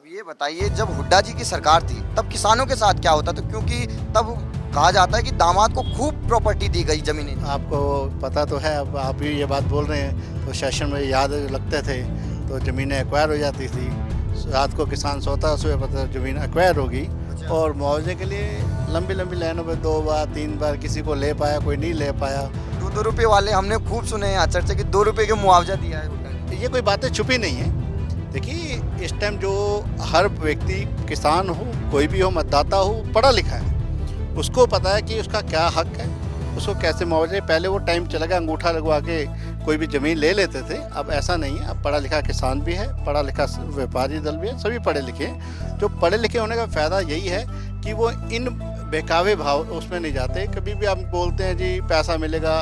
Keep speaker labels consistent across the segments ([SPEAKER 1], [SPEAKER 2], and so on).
[SPEAKER 1] अब ये बताइए, जब हुड्डा जी की सरकार थी तब किसानों के साथ क्या होता था? क्योंकि तब कहा जाता है कि दामाद को खूब प्रॉपर्टी दी गई, जमीनें।
[SPEAKER 2] आपको पता तो है, अब आप भी ये बात बोल रहे हैं तो सेशन में याद लगते थे तो ज़मीनें एक्वायर हो जाती थी। रात को किसान सोता, सुबह पता ज़मीन एक्वायर होगी। और मुआवजे के लिए लंबी लंबी लाइनों में 2 बार 3 बार किसी को ले पाया, कोई नहीं ले पाया।
[SPEAKER 1] 2-2 रुपए वाले हमने खूब सुने हैं चर्चा की, 2 रुपए के मुआवजा दिया है हुड्डा ने।
[SPEAKER 2] ये कोई बातें छुपी नहीं है। देखिए, इस टाइम जो हर व्यक्ति, किसान हो, कोई भी हो, मतदाता हो, पढ़ा लिखा है, उसको पता है कि उसका क्या हक है, उसको कैसे मुआवजे। पहले वो टाइम चला गया अंगूठा लगवा के कोई भी ज़मीन ले लेते थे, अब ऐसा नहीं है। अब पढ़ा लिखा किसान भी है, पढ़ा लिखा व्यापारी दल भी है, सभी पढ़े लिखे हैं। जो पढ़े लिखे होने का फ़ायदा यही है कि वो इन बेकावे भाव उसमें नहीं जाते। कभी भी आप बोलते हैं जी पैसा मिलेगा,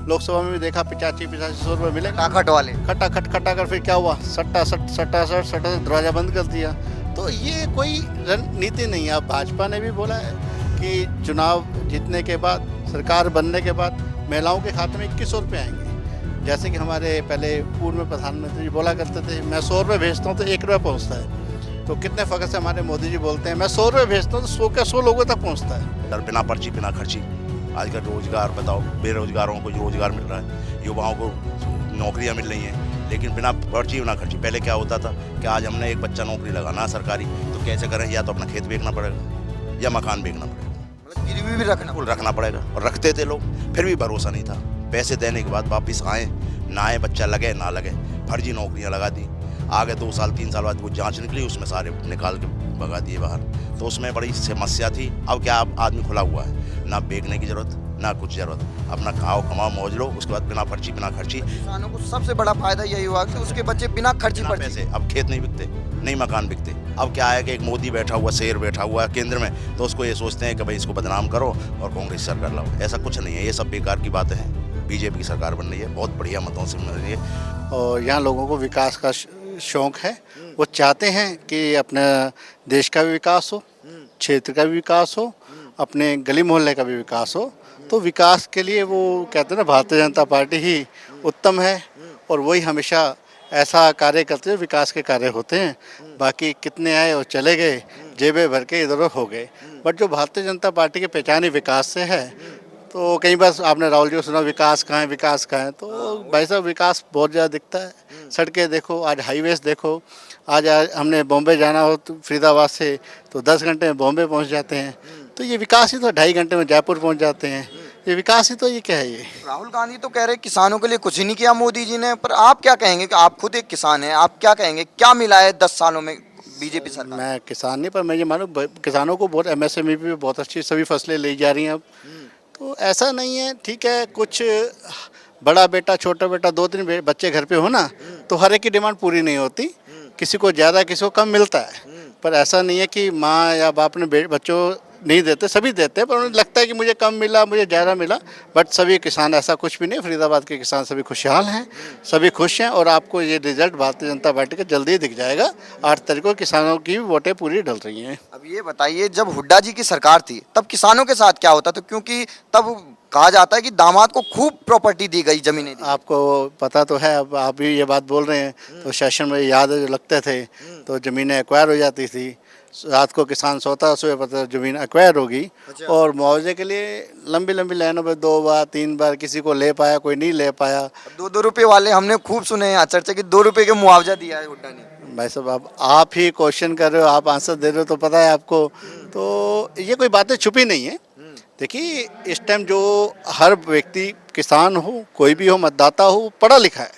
[SPEAKER 2] लोकसभा में भी देखा 85-85 रुपये मिलेगा,
[SPEAKER 1] खटाखट वाले।
[SPEAKER 2] खटा कर फिर क्या हुआ, सट्टा दरवाज़ा बंद कर दिया। तो ये कोई रणनीति नहीं है। अब भाजपा ने भी बोला है कि चुनाव जीतने के बाद, सरकार बनने के बाद महिलाओं के खाते में 2100 रुपये आएंगे। जैसे कि हमारे पहले पूर्व में प्रधानमंत्री बोला करते थे, मैं 100 रुपये भेजता हूँ तो 1 रुपया पहुँचता है। तो कितने फ़ख्र से हमारे मोदी जी बोलते हैं, मैं 100 रुपये भेजता हूँ तो 100 के 100 लोगों तक पहुँचता है।
[SPEAKER 3] डर बिना पर्ची बिना खर्ची। आजकल रोजगार बताओ, बेरोजगारों को रोजगार मिल रहा है, युवाओं को नौकरियां मिल रही हैं, लेकिन बिना पर्ची बिना खर्ची। पहले क्या होता था कि आज हमने एक बच्चा नौकरी लगाना है सरकारी, तो कैसे करें? या तो अपना खेत बेचना पड़ेगा या मकान बेचना पड़ेगा,
[SPEAKER 1] मतलब गिरवी भी
[SPEAKER 3] रखना पड़ेगा। और रखते थे लोग, फिर भी भरोसा नहीं था। पैसे देने के बाद वापस आए ना आए, बच्चा लगे ना लगे, फर्जी नौकरियां लगा दी। आगे 2 साल 3 साल बाद वो जांच निकली, उसमें सारे निकाल के भगा दिए बाहर। तो उसमें बड़ी समस्या थी। अब क्या, अब आदमी खुला हुआ है, ना बेचने की जरूरत ना कुछ जरूरत। अपना खाओ कमाओ मौज लो, उसके बाद बिना पर्ची बिना खर्ची।
[SPEAKER 1] किसानों को सबसे बड़ा फायदा यही हुआ कि उसके बच्चे बिना खर्ची
[SPEAKER 3] बिना
[SPEAKER 1] पर्ची।
[SPEAKER 3] पैसे अब खेत नहीं बिकते, नहीं मकान बिकते। अब क्या है कि एक मोदी बैठा हुआ, शेर बैठा हुआ है केंद्र में, तो उसको ये सोचते हैं कि भाई इसको बदनाम करो और कांग्रेस सरकार लाओ। ऐसा कुछ नहीं है, ये सब बेकार की बातें हैं। बीजेपी की सरकार बन रही है, बहुत बढ़िया मतों से बन रही है।
[SPEAKER 2] और यहाँ लोगों को विकास का शौक़ है। वो चाहते हैं कि अपने देश का भी विकास हो, क्षेत्र का भी विकास हो, अपने गली मोहल्ले का भी विकास हो। तो विकास के लिए वो कहते हैं ना, भारतीय जनता पार्टी ही उत्तम है और वही हमेशा ऐसा कार्य करते हैं, विकास के कार्य होते हैं। बाकी कितने आए और चले गए, जेबें भर के इधर उधर हो गए। बट जो भारतीय जनता पार्टी की पहचान ही विकास से है। तो कई बार आपने राहुल जी को सुना, विकास कहाँ है, विकास कहाँ है। तो भाई साहब, विकास बहुत ज़्यादा दिखता है। सड़कें देखो, आज हाईवेज देखो। आज हमने बॉम्बे जाना हो तो फरीदाबाद से तो 10 घंटे में बॉम्बे पहुंच जाते हैं। तो ये विकास ही तो 2.5 घंटे में जयपुर पहुंच जाते हैं। ये विकास ही तो, ये क्या है ये?
[SPEAKER 1] राहुल गांधी तो कह रहे किसानों के लिए कुछ ही नहीं किया मोदी जी ने, पर आप क्या कहेंगे कि आप खुद एक किसान हैं, आप क्या कहेंगे क्या मिला है 10 सालों में बीजेपी सरकार?
[SPEAKER 2] मैं किसान नहीं, पर मैं ये मानूँ किसानों को बहुत MSME भी बहुत अच्छी सभी फसलें ली जा रही हैं अब। तो ऐसा नहीं है, ठीक है, कुछ बड़ा बेटा छोटा बेटा 2-3 बच्चे घर पे हो ना, तो हर एक की डिमांड पूरी नहीं होती। किसी को ज़्यादा किसी को कम मिलता है। पर ऐसा नहीं है कि माँ या बाप ने बच्चों नहीं देते, सभी देते हैं, पर उन्हें लगता है कि मुझे कम मिला, मुझे ज़्यादा मिला। बट सभी किसान, ऐसा कुछ भी नहीं। फरीदाबाद के किसान सभी खुशहाल हैं, सभी खुश हैं। और आपको ये रिजल्ट भारतीय जनता पार्टी का जल्दी ही दिख जाएगा। 8 तारीख को किसानों की वोटें पूरी डल रही हैं।
[SPEAKER 1] अब ये बताइए, जब हुड्डा जी की सरकार थी तब किसानों के साथ क्या होता था? क्योंकि तब कहा जाता है कि दामाद को खूब प्रॉपर्टी दी गई, जमीनें दी।
[SPEAKER 2] आपको पता तो है, अब आप भी ये बात बोल रहे हैं तो सेशन में याद लगते थे तो ज़मीनें एक्वायर हो जाती थी। रात को किसान सोता, सुबह पता ज़मीन एक्वायर होगी। और मुआवजे के लिए लंबी लंबी लाइनों में 2 बार 3 बार किसी को ले पाया, कोई नहीं ले पाया।
[SPEAKER 1] 2-2 रुपए वाले हमने खूब सुने हैं चर्चा की, 2 रुपए के मुआवजा दिया है हुड्डा ने।
[SPEAKER 2] भाई साहब, अब आप ही क्वेश्चन कर रहे हो, आप आंसर दे रहे हो तो पता है आपको। तो ये कोई बातें छुपी नहीं है। देखिए, इस टाइम जो हर व्यक्ति, किसान हो, कोई भी हो, मतदाता हो, पढ़ा लिखा है,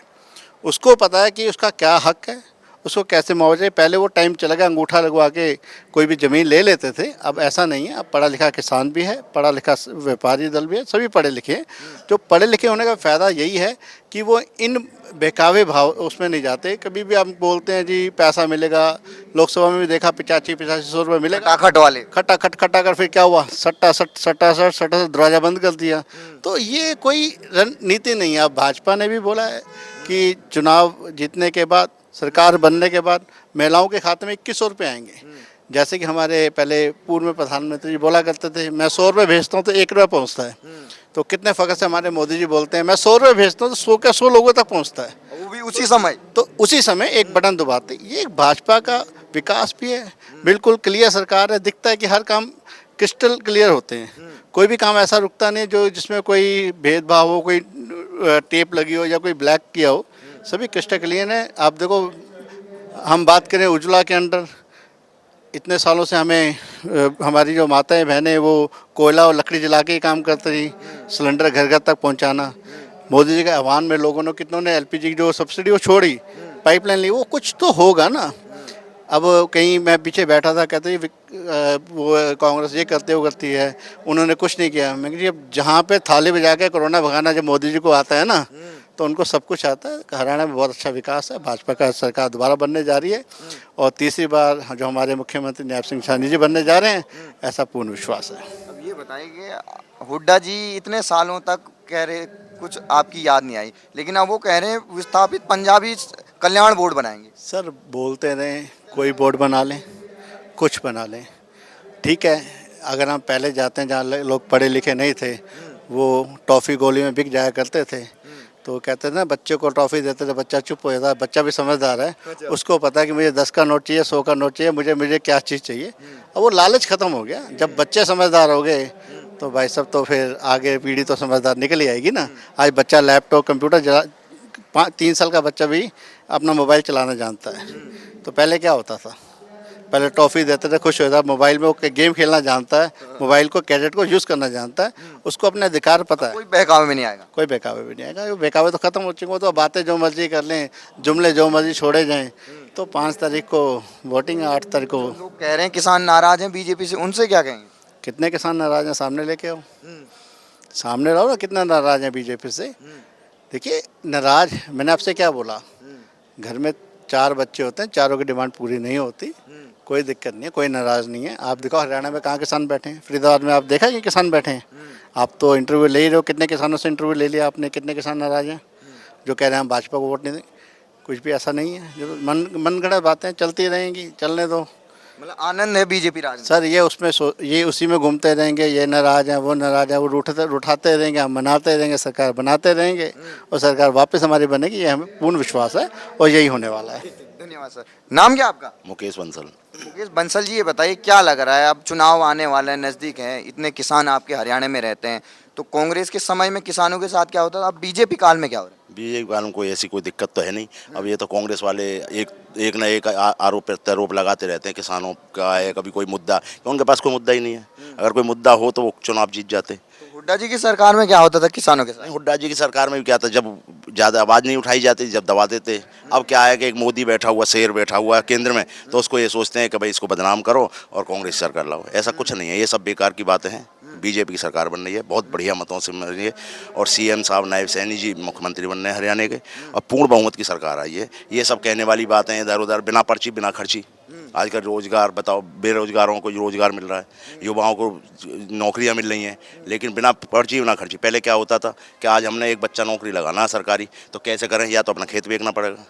[SPEAKER 2] उसको पता है कि उसका क्या हक है, उसको कैसे मुआवजे। पहले वो टाइम चला गया अंगूठा लगवा के कोई भी ज़मीन ले लेते थे, अब ऐसा नहीं है। अब पढ़ा लिखा किसान भी है, पढ़ा लिखा व्यापारी दल भी है, सभी पढ़े लिखे हैं। जो पढ़े लिखे होने का फ़ायदा यही है कि वो इन बेकावे भाव उसमें नहीं जाते। कभी भी आप बोलते हैं जी पैसा मिलेगा, लोकसभा में भी देखा 85-85 रुपये मिलेगा,
[SPEAKER 1] खटाखट वाले।
[SPEAKER 2] खटा कर फिर क्या हुआ, सट्टा दरवाज़ा बंद कर दिया। तो ये कोई रणनीति नहीं है। अब भाजपा ने भी बोला है कि चुनाव जीतने के बाद, सरकार बनने के बाद महिलाओं के खाते में 2100 रुपये आएंगे। जैसे कि हमारे पहले पूर्व में प्रधानमंत्री जी बोला करते थे, मैं 100 रुपये भेजता हूँ तो 1 रुपया पहुँचता है। तो कितने फ़ख्र से हमारे मोदी जी बोलते हैं, मैं 100 रुपये भेजता हूँ तो 100 के 100 लोगों तक पहुँचता है।
[SPEAKER 1] वो भी उसी समय।
[SPEAKER 2] तो उसी समय एक बटन दबाते। ये एक भाजपा का विकास भी है, बिल्कुल क्लियर सरकार है। दिखता है कि हर काम क्रिस्टल क्लियर होते हैं, कोई भी काम ऐसा रुकता नहीं जो जिसमें कोई भेदभाव हो, कोई टेप लगी हो या कोई ब्लैक किया हो, सभी क्रिस्टल क्लियर है। आप देखो, हम बात करें उज्ज्वला के अंडर, इतने सालों से हमें हमारी जो माताएं बहनें वो कोयला और लकड़ी जला के ही काम करती रही, सिलेंडर घर घर तक पहुंचाना। मोदी जी के आह्वान में लोगों ने कितनों ने एलपीजी की जो सब्सिडी वो छोड़ी, पाइपलाइन ली, वो कुछ तो होगा ना। अब कहीं मैं पीछे बैठा था, कहते वो कांग्रेस ये करते हो करती है, उन्होंने कुछ नहीं किया। मैं कही अब जहाँ पे थाली बजा के कोरोना भगाना जब मोदी जी को आता है ना, तो उनको सब कुछ आता है। हरियाणा में बहुत अच्छा विकास है, भाजपा का सरकार दोबारा बनने जा रही है और तीसरी बार जो हमारे मुख्यमंत्री नायब सिंह सैनी जी बनने जा रहे हैं, ऐसा पूर्ण विश्वास है।
[SPEAKER 1] अब ये बताइए, हुड्डा जी इतने सालों तक कह रहे कुछ आपकी याद नहीं आई, लेकिन अब वो कह रहे हैं विस्थापित पंजाबी कल्याण बोर्ड बनाएंगे।
[SPEAKER 2] सर बोलते रहें, कोई बोर्ड बना लें, कुछ बना लें, ठीक है। अगर हम पहले जाते हैं जहाँ लोग पढ़े लिखे नहीं थे, वो टॉफ़ी गोली में बिक जाया करते थे, तो कहते थे ना बच्चे को टॉफ़ी देते थे, बच्चा चुप हो जाता है। बच्चा भी समझदार है, उसको पता है कि मुझे 10 का नोट चाहिए, 100 का नोट चाहिए, मुझे क्या चीज़ चाहिए। अब वो लालच ख़त्म हो गया। जब बच्चे समझदार हो गए तो भाई सब, तो फिर आगे पीढ़ी तो समझदार निकल ही आएगी ना। आज बच्चा लैपटॉप कंप्यूटर 3 साल का बच्चा भी अपना मोबाइल चलाना जानता है। तो पहले क्या होता था, पहले टॉफ़ी देते थे, खुश होता, मोबाइल में वो गेम खेलना जानता है, मोबाइल को कैडेट को यूज़ करना जानता है, उसको अपने अधिकार पता है।
[SPEAKER 1] कोई बहकावे में नहीं आएगा,
[SPEAKER 2] कोई बहकावे भी नहीं आएगा। वो बहकावे तो ख़त्म हो चुके हैं, तो बातें जो मर्जी कर लें, जुमले जो मर्जी छोड़े जाएं। तो 5 तारीख को वोटिंग है, 8 तारीख को।
[SPEAKER 1] लोग कह रहे हैं किसान नाराज हैं बीजेपी से, उनसे क्या कहेंगे?
[SPEAKER 2] कितने किसान नाराज हैं, सामने लेके आओ, सामने लाओ ना, कितना नाराज हैं बीजेपी से। देखिए नाराज, मैंने आपसे क्या बोला, घर में 4 बच्चे होते हैं, चारों की डिमांड पूरी नहीं होती, कोई दिक्कत नहीं है, कोई नाराज़ नहीं है। आप दिखाओ हरियाणा में कहाँ किसान बैठे हैं, फरीदाबाद में आप देखा कि किसान बैठे हैं? आप तो इंटरव्यू ले ही रहे हो, कितने किसानों से इंटरव्यू ले लिया आपने, कितने किसान नाराज़ हैं जो कह रहे हैं हम भाजपा को वोट नहीं दें? कुछ भी ऐसा नहीं है, जो मनगढ़ंत बातें चलती रहेंगी, चलने दो।
[SPEAKER 1] मतलब आनंद है बीजेपी राज में।
[SPEAKER 2] सर ये उसमें ये उसी में घूमते रहेंगे, ये नाराज़ हैं, वो नाराज़ हैं, वो उठाते रहेंगे, हम मनाते रहेंगे, सरकार बनाते रहेंगे और सरकार वापस हमारी बनेगी, ये हमें पूर्ण विश्वास है और यही होने वाला है।
[SPEAKER 1] धन्यवाद सर। नाम क्या आपका?
[SPEAKER 3] मुकेश बंसल।
[SPEAKER 1] मुकेश बंसल जी, ये बताइए क्या लग रहा है, अब चुनाव आने वाले हैं, नज़दीक हैं, इतने किसान आपके हरियाणा में रहते हैं, तो कांग्रेस के समय में किसानों के साथ क्या होता था, अब बीजेपी काल में क्या हो रहा है?
[SPEAKER 3] बीजेपी वालों को ऐसी कोई दिक्कत तो है नहीं। अब ये तो कांग्रेस वाले एक ना एक आरोप प्रत्यारोप लगाते रहते हैं किसानों का है, कभी कोई मुद्दा, उनके पास कोई मुद्दा ही नहीं है। अगर कोई मुद्दा हो तो वो चुनाव जीत जाते।
[SPEAKER 1] तो हुड्डा जी की सरकार में क्या होता था किसानों के साथ?
[SPEAKER 3] हुड्डा जी की सरकार में भी क्या था, जब ज़्यादा आवाज़ नहीं उठाई जाती, जब दबा देते। अब क्या है कि एक मोदी बैठा हुआ, शेर बैठा हुआ है केंद्र में, तो उसको ये सोचते हैं कि भाई इसको बदनाम करो और कांग्रेस सरकार लाओ। ऐसा कुछ नहीं है, ये सब बेकार की बातें हैं। बीजेपी की सरकार बन रही है, बहुत बढ़िया मतों से बन रही है और सीएम साहब नायब सैनी जी मुख्यमंत्री बन रहे हैं हरियाणा के और पूर्ण बहुमत की सरकार आई है। ये सब कहने वाली बातें इधर उधर, बिना पर्ची बिना खर्ची। आजकल रोजगार बताओ, बेरोजगारों को रोजगार मिल रहा है, युवाओं को नौकरियां मिल रही हैं, लेकिन बिना पर्ची बिना खर्ची। पहले क्या होता था कि आज हमने एक बच्चा नौकरी लगाना है सरकारी, तो कैसे करें, या तो अपना खेत बेचना पड़ेगा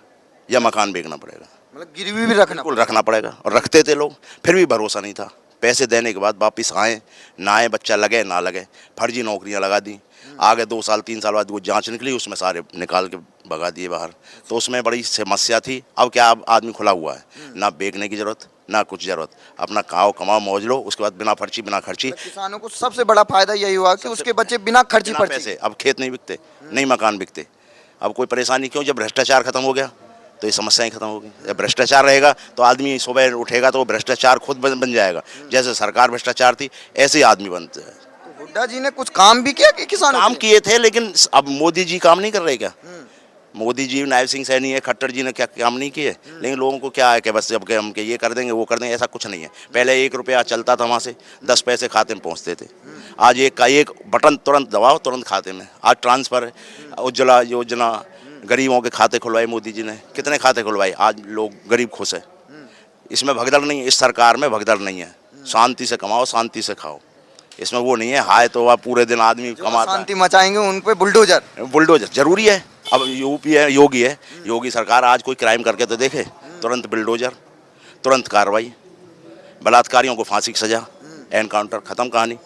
[SPEAKER 3] या मकान बेचना पड़ेगा,
[SPEAKER 1] मतलब गिरवी भी रखना
[SPEAKER 3] बिल्कुल रखना पड़ेगा। और रखते थे लोग, फिर भी भरोसा नहीं था। पैसे देने के बाद वापस आए ना आए, बच्चा लगे ना लगे, फर्जी नौकरियां लगा दी। आगे 2 साल 3 साल बाद वो जांच निकली, उसमें सारे निकाल के भगा दिए बाहर। तो उसमें बड़ी समस्या थी। अब क्या, अब आदमी खुला हुआ है, ना बेचने की ज़रूरत ना कुछ ज़रूरत, अपना खाओ कमाओ मौज लो, उसके बाद बिना पर्ची बिना खर्ची।
[SPEAKER 1] किसानों को सबसे बड़ा फायदा यही हुआ कि उसके बच्चे बिना खर्ची
[SPEAKER 3] बिना
[SPEAKER 1] पर्ची।
[SPEAKER 3] पैसे, अब खेत नहीं बिकते, नहीं मकान बिकते, अब कोई परेशानी क्यों? जब भ्रष्टाचार खत्म हो गया तो ये समस्याएं खत्म होगी। जब भ्रष्टाचार रहेगा तो आदमी सुबह उठेगा तो वो भ्रष्टाचार खुद बन जाएगा। जैसे सरकार भ्रष्टाचार थी, ऐसे ही आदमी बनते हैं।
[SPEAKER 1] तो हुड्डा जी ने कुछ काम भी किया कि किसानों
[SPEAKER 3] काम
[SPEAKER 1] के
[SPEAKER 3] किए थे, लेकिन अब मोदी जी काम नहीं कर रहे क्या? मोदी जी, नायब सिंह सैनी है, खट्टर जी ने क्या काम नहीं किए? लेकिन लोगों को क्या है कि बस जब हम ये कर देंगे वो कर देंगे, ऐसा कुछ नहीं है। पहले 1 रुपया चलता था, वहाँ से 10 पैसे खाते में पहुँचते थे। आज एक का एक बटन तुरंत दबाओ, तुरंत खाते में। आज ट्रांसफ़र है, उज्ज्वला योजना, गरीबों के खाते खुलवाए मोदी जी ने, कितने खाते खुलवाए, आज लोग गरीब खुश है। इसमें भगदड़ नहीं है, इस सरकार में भगदड़ नहीं है। शांति से कमाओ, शांति से खाओ, इसमें वो नहीं है हाय तो आप पूरे दिन आदमी कमाता है।
[SPEAKER 1] शांति मचाएंगे उन पे बुलडोजर।
[SPEAKER 3] बुलडोजर जरूरी है। अब यूपी है, योगी है, योगी सरकार आज कोई क्राइम करके तो देखे, तुरंत बुलडोजर, तुरंत कार्रवाई, बलात्कारियों को फांसी की सजा, एनकाउंटर, खत्म कहानी।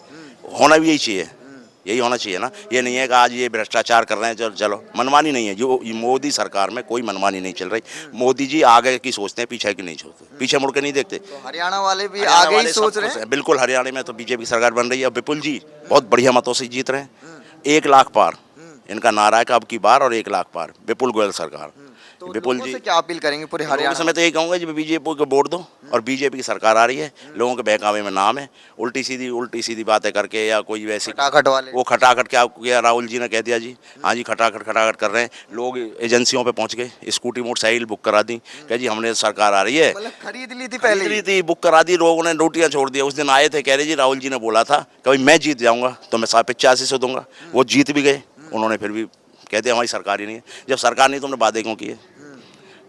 [SPEAKER 3] होना भी यही चाहिए। यही होना चाहिए ना। ये नहीं है कि आज ये भ्रष्टाचार कर रहे हैं, चलो चलो, मनमानी नहीं है। जो ये मोदी सरकार में कोई मनमानी नहीं चल रही। मोदी जी आगे की सोचते हैं, पीछे की नहीं सोचते, पीछे मुड़ के नहीं देखते।
[SPEAKER 1] तो हरियाणा वाले भी
[SPEAKER 3] हरियाणा
[SPEAKER 1] आगे ही
[SPEAKER 3] वाले
[SPEAKER 1] सोच
[SPEAKER 3] सब
[SPEAKER 1] रहे
[SPEAKER 3] खुश
[SPEAKER 1] हैं।
[SPEAKER 3] बिल्कुल। हरियाणा में तो बीजेपी की सरकार बन रही है और विपुल जी बहुत बढ़िया मतों से जीत रहे हैं। 1 लाख पार इनका नारा है कि अब की बार, और 1 लाख पार विपुल गोयल सरकार।
[SPEAKER 1] तो
[SPEAKER 3] विपुल
[SPEAKER 1] लोगों
[SPEAKER 3] जी
[SPEAKER 1] से क्या अपील करेंगे पूरे
[SPEAKER 3] हरियाणा
[SPEAKER 1] हरियाणा
[SPEAKER 3] में तो यही कहूँगा जी, बीजेपी को वोट दो और बीजेपी की सरकार आ रही है। लोगों के बहकावे में नाम है, उल्टी सीधी बातें करके या कोई वैसी
[SPEAKER 1] खटाखट वाले।
[SPEAKER 3] वो खटाखट क्या किया राहुल जी ने कह दिया जी, हाँ जी खटाखट खटाखट कर रहे हैं लोग। एजेंसियों पे पहुंच गए, स्कूटी मोटरसाइकिल बुक करा दी, कह जी हमने सरकार आ रही है।
[SPEAKER 1] मतलब खरीद ली थी पहले
[SPEAKER 3] खरीद
[SPEAKER 1] ही।
[SPEAKER 3] ली थी, बुक करा दी, लोगों ने रोटियां छोड़ दिया। उस दिन आए थे, कह रहे जी राहुल जी ने बोला था कि भाई मैं जीत जाऊंगा तो मैं 85 दूंगा। वो जीत भी गए, उन्होंने फिर भी कहते हमारी सरकार ही नहीं है। जब सरकार नहीं तो हमने वादे क्यों किए?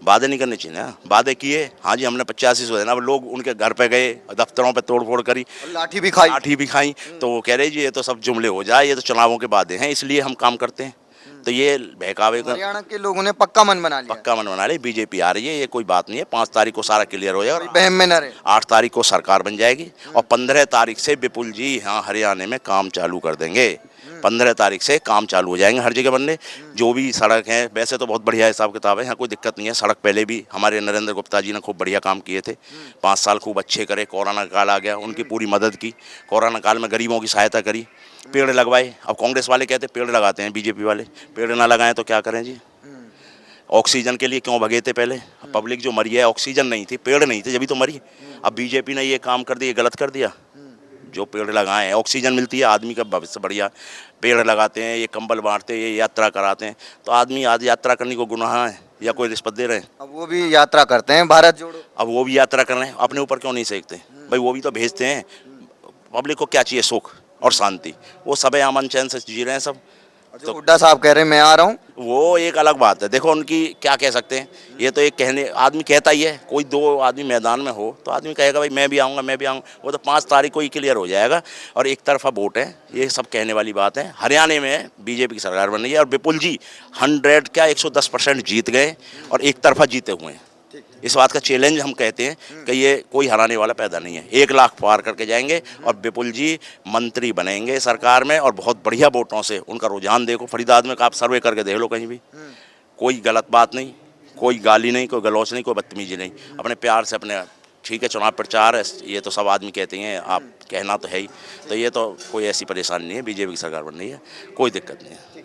[SPEAKER 3] वादे नहीं करने चाहिए ना। वादे किए, हाँ जी हमने 85 देना। अब लोग उनके घर पे गए, दफ्तरों पे तोड़ फोड़ करी,
[SPEAKER 1] और लाठी भी खाई।
[SPEAKER 3] लाठी भी खाई। तो वो कह रहे जी ये तो सब जुमले हो जाए, ये तो चुनावों के वादे हैं, इसलिए हम काम करते हैं। तो ये बहकावे का
[SPEAKER 1] हरियाणा के लोगों ने पक्का मन बना लिया।
[SPEAKER 3] पक्का मन बना ले। बीजेपी आ रही है, ये कोई बात नहीं है। 5 तारीख को सारा क्लियर हो
[SPEAKER 1] कोई
[SPEAKER 3] जाएगा।
[SPEAKER 1] बहम में न रहे।
[SPEAKER 3] 8 तारीख को सरकार बन जाएगी और 15 तारीख से विपुल जी यहाँ हरियाणा में काम चालू कर देंगे। 15 तारीख से काम चालू हो जाएंगे हर जगह बनने। जो भी सड़क है, वैसे तो बहुत बढ़िया हिसाब किताब है, यहाँ कोई दिक्कत नहीं है। सड़क पहले भी हमारे नरेंद्र गुप्ता जी ने खूब बढ़िया काम किए थे। 5 साल खूब अच्छे करे। कोरोना काल आ गया, उनकी पूरी मदद की। कोरोना काल में गरीबों की सहायता करी, पेड़ लगवाए। अब कांग्रेस वाले कहते पेड़ लगाते हैं, बीजेपी वाले पेड़ ना लगाएं तो क्या करें जी? ऑक्सीजन के लिए क्यों भगे थे पहले? पब्लिक जो मरी है ऑक्सीजन नहीं थी, पेड़ नहीं थे, जब तो मरी। अब बीजेपी ने ये काम कर दिया, ये गलत कर दिया। जो पेड़ लगाए हैं, ऑक्सीजन मिलती है, आदमी का भविष्य बढ़िया। पेड़ लगाते हैं, ये कंबल बांटते हैं, ये यात्रा कराते हैं, तो आदमी आज यात्रा करने को गुनाह है या कोई रिश्वत दे रहे हैं?
[SPEAKER 1] अब वो भी यात्रा करते हैं, भारत जोड़ो।
[SPEAKER 3] अब वो भी यात्रा कर रहे हैं, अपने ऊपर क्यों नहीं सेकते भाई? वो भी तो भेजते हैं। पब्लिक को क्या चाहिए? सुख और शांति। वो सब अमन चैन से जी रहे हैं सब।
[SPEAKER 1] और जो हुड्डा साहब कह रहे हैं मैं आ रहा हूँ,
[SPEAKER 3] वो एक अलग बात है। देखो उनकी क्या कह सकते हैं, ये तो एक कहने आदमी कहता ही है। कोई 2 आदमी मैदान में हो तो आदमी कहेगा भाई मैं भी आऊँगा, मैं भी आऊँगा। वो तो 5 तारीख को ही क्लियर हो जाएगा और एक तरफा वोट है, ये सब कहने वाली बात है। हरियाणा में बीजेपी की सरकार बन रही है और विपुल जी 100 क्या 110% जीत गए और एक तरफा जीते हुए हैं। इस बात का चैलेंज हम कहते हैं कि ये कोई हराने वाला पैदा नहीं है। 1 लाख पार करके जाएंगे और विपुल जी मंत्री बनेंगे सरकार में और बहुत बढ़िया वोटों से। उनका रुझान देखो, फरीदाबाद में आप सर्वे करके देख लो, कहीं भी कोई गलत बात नहीं, कोई गाली नहीं, कोई गलौच नहीं, कोई बदतमीजी नहीं। अपने प्यार से अपने ठीक है, चुनाव प्रचार है, ये तो सब आदमी कहते हैं, आप कहना तो है ही। तो ये तो कोई ऐसी परेशानी नहीं है, बीजेपी की सरकार बन रही है, कोई दिक्कत नहीं है।